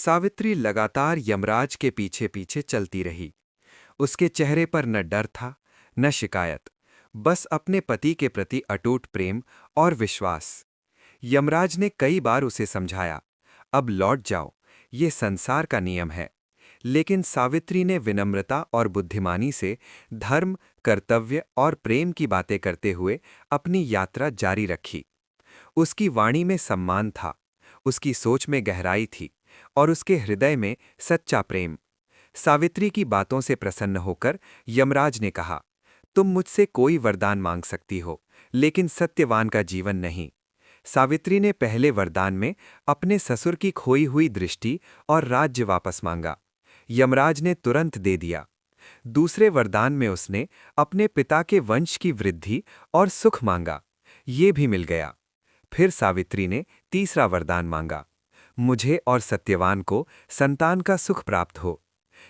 सावित्री लगातार यमराज के पीछे पीछे चलती रही। उसके चेहरे पर न डर था, न शिकायत, बस अपने पति के प्रति अटूट प्रेम और विश्वास। यमराज ने कई बार उसे समझाया, अब लौट जाओ, ये संसार का नियम है। लेकिन सावित्री ने विनम्रता और बुद्धिमानी से धर्म, कर्तव्य और प्रेम की बातें करते हुए अपनी यात्रा जारी रखी। उसकी वाणी में सम्मान था, उसकी सोच में गहराई थी और उसके हृदय में सच्चा प्रेम। सावित्री की बातों से प्रसन्न होकर यमराज ने कहा, तुम मुझसे कोई वरदान मांग सकती हो, लेकिन सत्यवान का जीवन नहीं। सावित्री ने पहले वरदान में अपने ससुर की खोई हुई दृष्टि और राज्य वापस मांगा। यमराज ने तुरंत दे दिया। दूसरे वरदान में उसने अपने पिता के वंश की वृद्धि और सुख मांगा। ये भी मिल गया। फिर सावित्री ने तीसरा वरदान मांगा, मुझे और सत्यवान को संतान का सुख प्राप्त हो।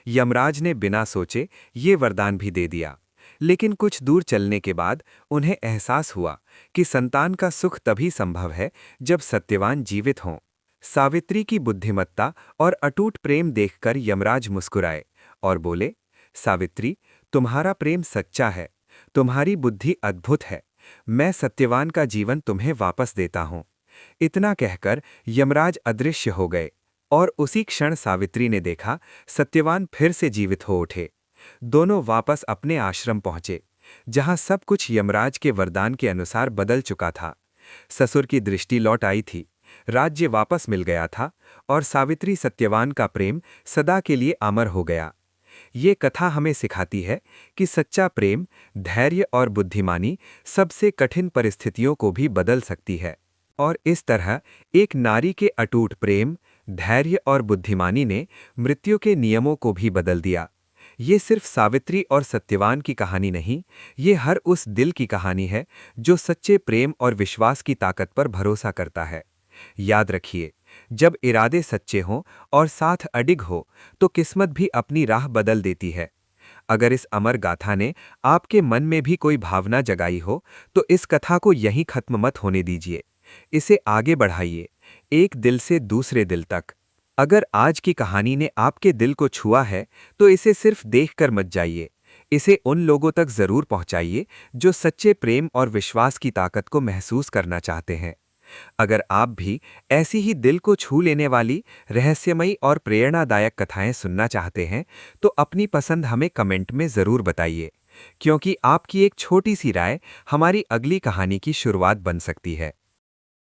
यमराज ने बिना सोचे ये वरदान भी दे दिया। लेकिन कुछ दूर चलने के बाद उन्हें एहसास हुआ कि संतान का सुख तभी संभव है जब सत्यवान जीवित हों। सावित्री की बुद्धिमत्ता और अटूट प्रेम देखकर यमराज मुस्कुराए और बोले, सावित्री, तुम्हारा प्रेम सच्चा है, तुम्हारी बुद्धि अद्भुत है। मैं सत्यवान का जीवन तुम्हें वापस देता हूं। इतना कहकर यमराज अदृश्य हो गए और उसी क्षण सावित्री ने देखा सत्यवान फिर से जीवित हो उठे। दोनों वापस अपने आश्रम पहुंचे, जहां सब कुछ यमराज के वरदान के अनुसार बदल चुका था। ससुर की दृष्टि लौट आई थी, राज्य वापस मिल गया था और सावित्री सत्यवान का प्रेम सदा के लिए अमर हो गया। ये कथा हमें सिखाती है कि सच्चा प्रेम, धैर्य और बुद्धिमानी सबसे कठिन परिस्थितियों को भी बदल सकती है। और इस तरह एक नारी के अटूट प्रेम, धैर्य और बुद्धिमानी ने मृत्यु के नियमों को भी बदल दिया। ये सिर्फ सावित्री और सत्यवान की कहानी नहीं, ये हर उस दिल की कहानी है जो सच्चे प्रेम और विश्वास की ताकत पर भरोसा करता है। याद रखिए, जब इरादे सच्चे हों और साथ अडिग हो, तो किस्मत भी अपनी राह बदल देती है। अगर इस अमर गाथा ने आपके मन में भी कोई भावना जगाई हो, तो इस कथा को यहीं खत्म मत होने दीजिए। इसे आगे बढ़ाइए, एक दिल से दूसरे दिल तक। अगर आज की कहानी ने आपके दिल को छुआ है, तो इसे सिर्फ देखकर मत जाइए। इसे उन लोगों तक जरूर पहुंचाइए जो सच्चे प्रेम और विश्वास की ताकत को महसूस करना चाहते हैं। अगर आप भी ऐसी ही दिल को छू लेने वाली, रहस्यमयी और प्रेरणादायक कथाएं सुनना चाहते हैं, तो अपनी पसंद हमें कमेंट में ज़रूर बताइए, क्योंकि आपकी एक छोटी सी राय हमारी अगली कहानी की शुरुआत बन सकती है।